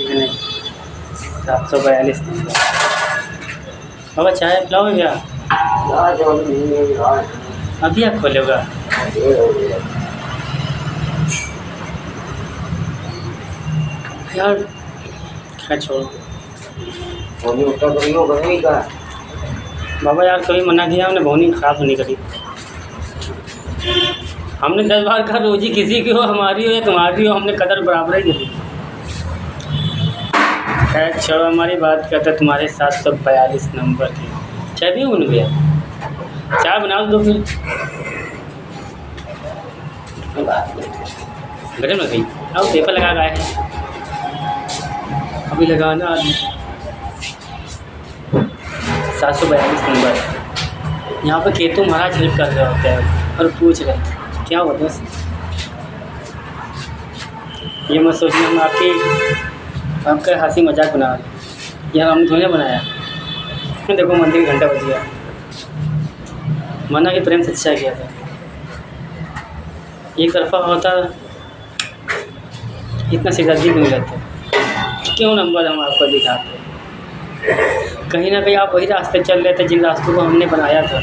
मैंने 742 नंबर। बाबा चाय पिलाओगे क्या? अभी आप खोलोगा? यार खैर छोड़ो बाबा, यार कभी मना किया हमने भौनी ख़राब नहीं करी। हमने 10 बार कहा रोजी किसी की हो, हमारी हो या तुम्हारी हो, हमने कदर बराबर ही करी। खैर छोड़ो, हमारी बात करते तुम्हारे 742 नंबर की। चाय भी बन गया? चाय बना दो फिर। गरम लग गई? अब पेपर लगा गए हैं, अभी लगाना। 742 नंबर। यहाँ पर केतु महाराज हेल्प कर रहे होते हैं और पूछ रहे हैं क्या हुआ दोस्त। ये मत सोचना हम आपका हंसी मजाक बना रहे, यह हमने थोड़ी बनाया। देखो मंदिर घंटा बज गया, मना कि प्रेम से अच्छा किया था। एक तरफा होता इतना सिरदर्दी क्यों रहते, क्यों नंबर हम आपको दिखाते। कहीं ना कहीं आप वही रास्ते चल रहे थे जिन रास्तों को हमने बनाया था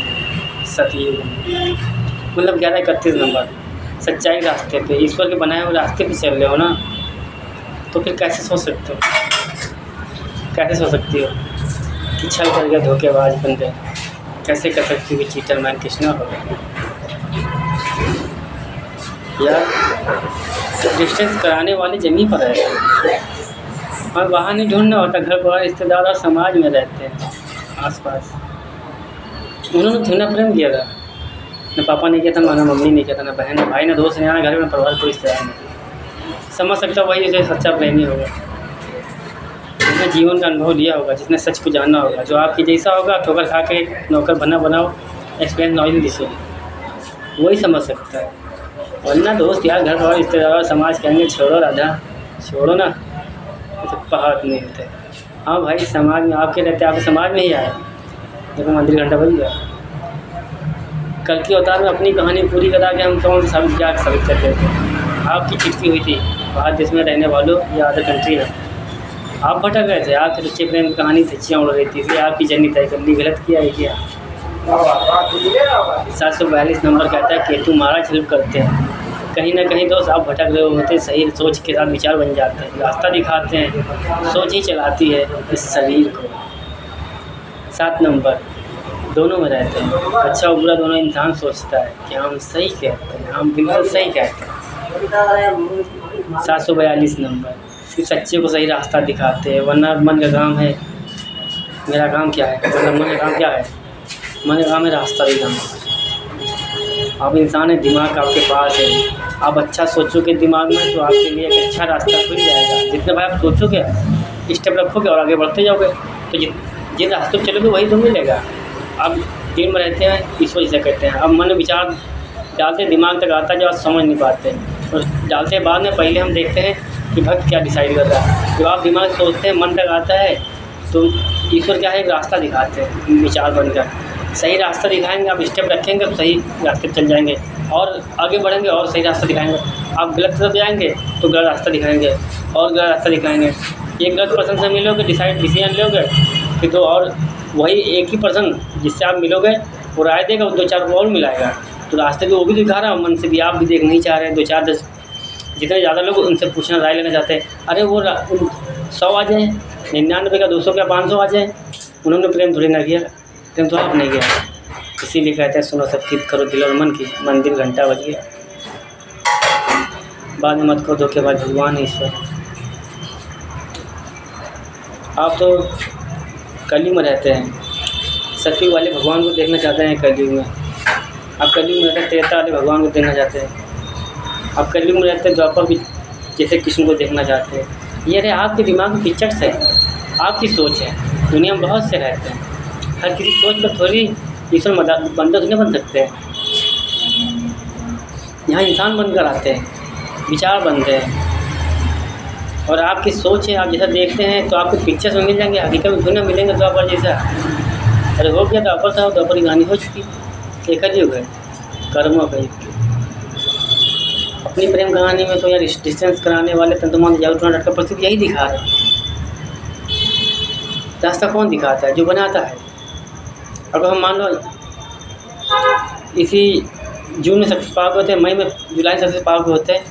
सतयुग में। मतलब 1131 नंबर सच्चाई रास्ते पे, ईश्वर के बनाए हुए रास्ते पे चल रहे हो ना, तो फिर कैसे सोच सकते हो, कैसे सोच सकती हो कि छल कर गया धोखेबाज बन गए? कैसे कर सकती हो कि चीटर मैन कृष्णा हो गए? यार डिस्टेंस कराने वाले जमीन पर है और वहाँ नहीं ढूंढना होता, घर पर रिश्तेदार और समाज में रहते हैं आसपास। उन्होंने थोड़ा प्रेम किया था, न पापा ने किया था, ना मम्मी ने किया था, ना बहन, ना भाई, ना दोस्त, ना घर में परिवार कोई रिश्तेदार नहीं। समझ सकता वही जो सच्चा प्रेमी होगा, जिसने जीवन का अनुभव लिया होगा, जिसने सच को जानना होगा। जो आपकी जैसा होगा, ठोकर खा के नौकर बनाओ, एक्सपीरियंस नॉलेज दिसो, वही समझ सकता है। वरना दोस्त यार, घर पर रिश्तेदार और समाज कहेंगे छोड़ो राधा, छोड़ो ना, तो पहाड़ नहीं होते। हाँ भाई, समाज में आपके रहते, आपके समाज में ही आए। देखो मंदिर घंटा बज गया। कल की अवतार में अपनी कहानी पूरी करा के हम कौन सा क्या साबित कर रहे थे। आपकी चिट्ठी हुई थी बाहर देश में रहने वालों या अदर कंट्री में, आप भटक गए थे, आपके सच्चे प्रेम की कहानी सच्चियाँ उड़ रही थी, आप की जर्नी तय कर ली। गलत किया है क्या? 742 नंबर कहता है केतु महाराज हेल्प करते हैं। कहीं ना कहीं दोस्त आप भटक रहे होते, सही सोच के साथ विचार बन जाते हैं, रास्ता दिखाते हैं, सोच ही चलाती है इस शरीर को। 7 नंबर दोनों में रहते हैं, अच्छा और बुरा दोनों इंसान सोचता है कि हम सही कहते हैं, हम बिल्कुल सही कहते हैं। 742 नंबर फिर सच्चे को सही रास्ता दिखाते हैं। वरना मन का काम है, मेरा काम क्या है, मतलब मन का काम क्या है, मन का काम है रास्ता दिखाना। आप इंसान है, दिमाग आपके पास है, आप अच्छा सोचोगे दिमाग में तो आपके लिए एक अच्छा रास्ता खुल जाएगा। जितने भाई आप सोचोगे, स्टेप रखोगे और आगे बढ़ते जाओगे, तो जिन रास्तों पर चलोगे वही तो मिलेगा। आप दिन में रहते हैं, इस वजह से कहते हैं। अब मन में विचार डालते दिमाग तक आता है, जो आप समझ नहीं पाते, और डालते बाद में पहले हम देखते हैं कि भक्त क्या डिसाइड कर रहा है। जब आप दिमाग सोचते हैं, मन तक आता है, तो ईश्वर क्या है, एक रास्ता दिखाते हैं विचार बनकर। सही रास्ता दिखाएंगे, आप स्टेप रखेंगे तो सही रास्ते पर चल जाएंगे और आगे बढ़ेंगे, और सही रास्ता दिखाएंगे। आप गलत तरफ जाएंगे तो गलत रास्ता दिखाएंगे और गलत रास्ता दिखाएंगे। एक गलत पर्सन से मिलोगे, डिसीजन लोगे, फिर तो और वही एक ही पर्सन जिससे आप मिलोगे वो राय देगा, वो 2-4 को और मिलाएगा, तो रास्ते भी वो भी दिखा रहा है, मन से भी आप भी देख नहीं चाह रहे। 2-4-10 जितने ज़्यादा लोग उनसे पूछना, राय लेना चाहते हैं, अरे वो 100 आ जाए, 99 का 200 का 500 आ जाए, उन्होंने प्रेम थोड़ी ना किया, प्रेम तो आप नहीं किया। इसीलिए कहते हैं सुनो सब ठीक करो दिल और मन की, मंदिर घंटा बज गया। बाद में मत करो धोखेबाज, भगवान है ईश्वर। आप तो कलयुग में रहते हैं, सतयुग वाले भगवान को देखना चाहते हैं कलयुग में। आप कलयुग में रहते हैं, त्रेता वाले भगवान को देखना चाहते हैं। आप कलयुग में रहते हैं, द्वापर भी जैसे कृष्ण को देखना चाहते हैं। ये रहे आपके दिमाग में पिक्चर्स है, आपकी सोच है। दुनिया में बहुत से रहते हैं, हर किसी सोच पर थोड़ी ईश्वर बंदा तो नहीं बन सकते हैं। यहाँ इंसान बनकर आते हैं, विचार बनते हैं, और आपकी सोच है, आप जैसा देखते हैं तो आपको पिक्चर्स में मिल जाएंगे, हकीकत में दुनिया मिलेंगे द्वापर जैसा। अरे हो गया द्वापर था, द्वापर की कहानी हो चुकी, एक युग है, कर्मों का युग। अपनी प्रेम कहानी में तो यार डिस्टेंस कराने वाले तंतुमान जागरूक का प्रसिद्ध यही दिखा रहे हैं। रास्ता कौन दिखाता है? जो बनाता है। अगर हम मान लो इसी जून में सक्सेस पार्क होते हैं, मई में जुलाई में सक्सेस पार्क होते हैं,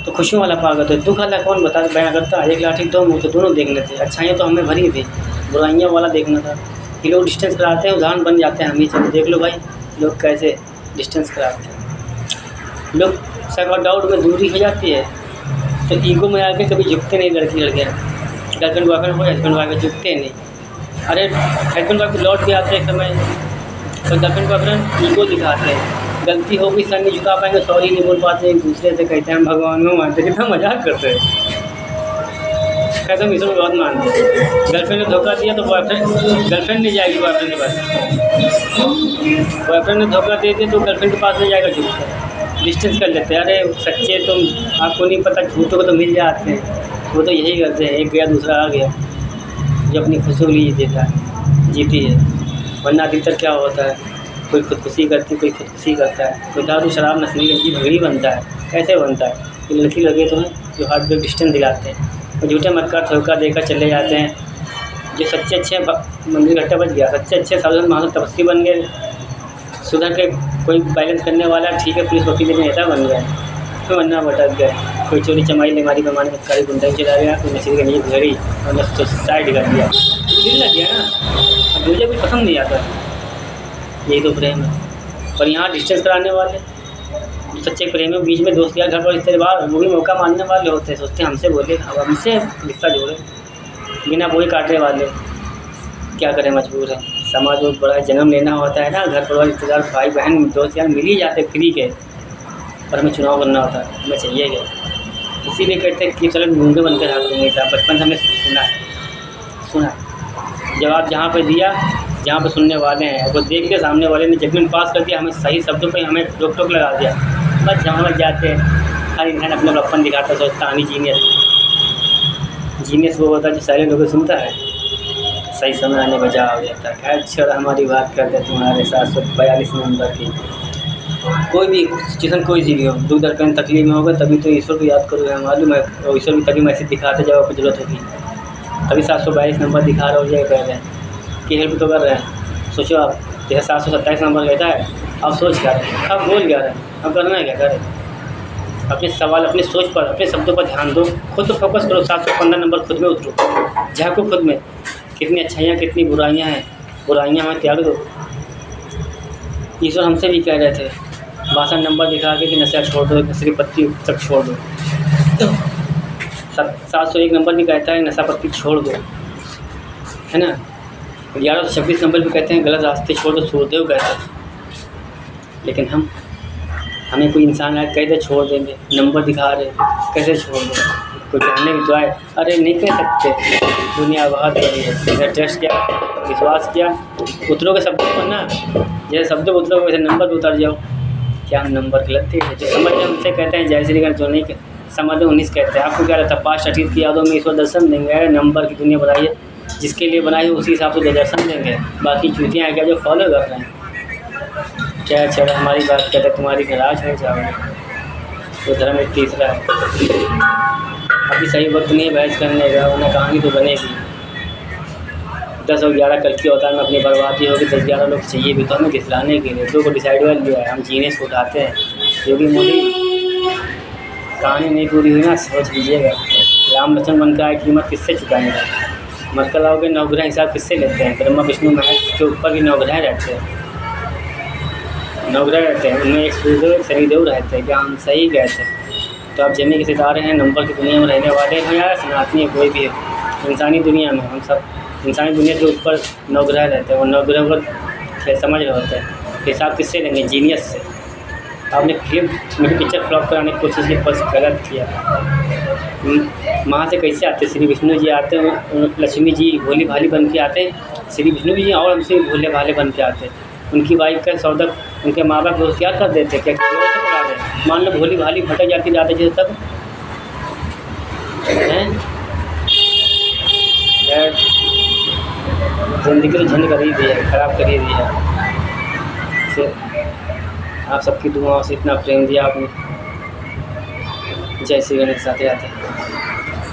तो खुशियों वाला पार्क होता है। दुख वाला कौन बता बयां करता है? एक लाठी दो मुँह, तो दोनों देख लेते। अच्छाइयाँ तो हमें भरी थी, बुराइयाँ वाला देखना था। ये लोग डिस्टेंस कराते हैं, उदाहरण बन जाते हैं हम ही। चलो देख लो भाई लोग कैसे डिस्टेंस कराते हैं। लोग सेल्फ डाउट में दूरी हो जाती है, तो ईगो में आके कभी झुकते नहीं लड़की लड़कियाँ। गर्लफ्रेंड बॉयफ्रेंड हो, हस्बैंड वाइफ झुकते नहीं। अरे हस्बैंड वाइफ लौट के आते हैं समय, तो गर्लफ्रेंड बॉयफ्रेंड ईगो दिखाते हैं। गलती हो गई, सर नहीं झुका पाएंगे, सॉरी नहीं बोल पाते, एक दूसरे से कहते हैं हम भगवान को मानते। कितना मजाक करते हैं, कहते हम ईश्वर को बहुत मानते हैं। गर्लफ्रेंड ने धोखा दिया तो बॉयफ्रेंड गर्लफ्रेंड नहीं जाएगी बॉयफ्रेंड के पास। बॉयफ्रेंड ने धोखा दे दिया तो गर्लफ्रेंड के पास नहीं जाएगा, झुककर डिस्टेंस कर लेते हैं। अरे सच्चे तुम, आपको नहीं पता, झूठों को तो मिल जाते हैं। वो तो यही करते हैं, एक गया दूसरा आ गया, जो अपनी खुशी के लिए देता है, जीती है। वरना अधिकतर क्या होता है, कोई खुदकुशी करती, कोई खुदकुशी करता है, कोई दारू शराब नस्ली की भगड़ी बनता है। कैसे बनता है? ये लड़की लगे तो हैं जो हार्ट पे डिस्टेंस दिलाते हैं, और झूठे मक्का धोखा देकर चले जाते हैं। जो सच्चे अच्छे मंदिर घट्टा बच गया, सच्चे अच्छे साधु महान तपस्वी बन गए, सुधर के कोई बैलेंस करने वाला ठीक है, पुलिस वकील के नेता बन गए, तो वरना भटक गए। कोई चोरी चमारी लेमारी बेमानी मतकारी गुंडाई चला गया, कोई नशे के नीचे घड़ी और सुसाइड कर दिया, दिल लग गया ना। अब मुझे कुछ पसंद नहीं आता, यही तो प्रेम है। और यहाँ डिस्टेंस कराने वाले सच्चे प्रेमियों के बीच में दोस्त यार, घर पर रिश्तेदार, वो भी मौका मानने वाले होते हैं। सोचते हैं हमसे बोले, अब हमसे रिश्ता जोड़े, बिना बोई काटने वाले। क्या करें, मजबूर है। समाज बहुत बड़ा है, जन्म लेना होता है ना, घर परिवार रिश्तेदार भाई बहन दोस्त यार मिल ही जाते फ्री के, पर हमें चुनाव करना होता है, हमें चाहिए क्या। इसीलिए कहते हैं कि चलो गूंगे बनकर रहा करूँगी। बचपन से हमने सुना जवाब जहाँ पे दिया, जहाँ पे सुनने वाले हैं, वो देख के सामने वाले ने जजमेंट पास कर दिया, हमें सही शब्दों पे हमें रोक टोक लगा दिया, बस जहाँ पर जाते हैं। हर इंसान अपना बचपन दिखाता, सोचता आनी जीनियस वो होता है जो सारे लोगों को सुनता है, सही समय आने पर जा हो जाता है। खैर छोड़ा, हमारी बात करते हैं तुम्हारे 742 नंबर की। कोई भी सिचुएशन कोई सी भी हो, दुख दर्द में तकलीफ में होगा, तभी तो ईश्वर को याद करोगे। मालूम है, और ईश्वर भी तभी मैसेज दिखाते जब आपको जरूरत होगी, तभी 742 नंबर दिखा रहे हो, ये कह रहे हैं कि हेल्प तो कर रहे हैं। सोचो आप, जैसे 727 नंबर कहता है, आप सोच क्या रहे हैं, आप बोल क्या रहे हैं, अब करना है क्या करें। अपने सवाल, अपनी सोच पर, अपने शब्दों पर ध्यान दो, खुद तो फोकस करो। 715 नंबर खुद में उतरो, झाँको खुद में, कितनी अच्छाइयाँ कितनी बुराइयाँ हैं, बुराइयाँ हमें त्याग दो। ईश्वर हमसे भी कह रहे थे, भाषण नंबर दिखा के कि नशा छोड़ दो, नशे की पत्ती तक छोड़ दो। 701 नंबर भी कहता है नशा पत्ती छोड़ दो, है ना। 1126 नंबर भी कहते हैं गलत रास्ते छोड़ दो, सूरदेव कहते हैं। लेकिन हमें कोई इंसान आए कह दे छोड़ देंगे, नंबर दिखा रहे, कैसे छोड़ दें। कोई कहने की तो आए, अरे नहीं कह सकते, दुनिया बहुत बड़ी है। जैसे ट्रस्ट किया, विश्वास किया, उतरोगे शब्दों पर ना, जैसे शब्दों उतरोगे वैसे नंबर पर उतर जाओ। क्या हम नंबर गलत थे? जो समझ में उनसे कहते हैं जय श्री कृष्ण, जो नहीं समझ में 19 कहते हैं। आपको क्या लगता है 5 अतीत की यादों में ईश्वर दर्शन देंगे? नंबर की दुनिया बनाई है, जिसके लिए बनाई है उसी हिसाब से दर्शन देंगे। बाकी चूतियाँ हैं क्या जो फॉलो कर रहे हैं। क्या चलो हमारी बात कहते तुम्हारी नाराज है जाओगे, तो धर्म एक तीसरा है। अभी सही वक्त नहीं है बहस करने का, वरना कहानी तो बनेगी। 10 और 11 कल की अवतार में अपनी बर्बादी होगी। 10-11 लोग चाहिए भी तो हमें घिसलाने के लिए, दो को डिसाइड कर लिया है, हम जीने से उठाते हैं। योगी मोदी कहानी नहीं पूरी हुई ना, सोच लीजिएगा। राम लक्ष्मण बन का कीमत किससे चुकाएंगे? मरकल आओगे, नवग्रह हिसाब किससे लेते हैं? ब्रह्मा विष्णु महेश के ऊपर भी नवग्रह रहते हैं, नवग्रह रहते हैं, उनमें एक सूर्यदेव एक शनिदेव रहते हैं। क्या हम सही गए थे? तो आप जमी के सितारे हैं, नंबर की दुनिया में रहने वाले हैं या सनातनी है कोई भी है, इंसानी दुनिया में हम सब इंसानी दुनिया के ऊपर नवग्रह रहते हैं, और नवग्रह को समझ रहे होते हैं। हिसाब किससे लेंगे? जीनियस से। आपने मेरी पिक्चर फ्लॉप कराने की कोशिश की, बस गलत किया। वहाँ से कैसे आते? श्री विष्णु जी आते हैं, लक्ष्मी जी भोली भाली बन के आते हैं, श्री विष्णु जी और हमसे भोले भाले बन के आते हैं। उनकी वाइफ का सौदा उनके माँ बाप दोस्त क्या कर देते, क्या किसी और से पढ़ा दें? मान लो भोली भाली भटक जाती जाते जैसे तब हैं। ज़िंदगी तो झंड कर ही दी है, ख़राब कर ही दी है। आप सबकी दुआओं से इतना प्रेम दिया आपने। जय श्री गणेश। साथ आते हैं।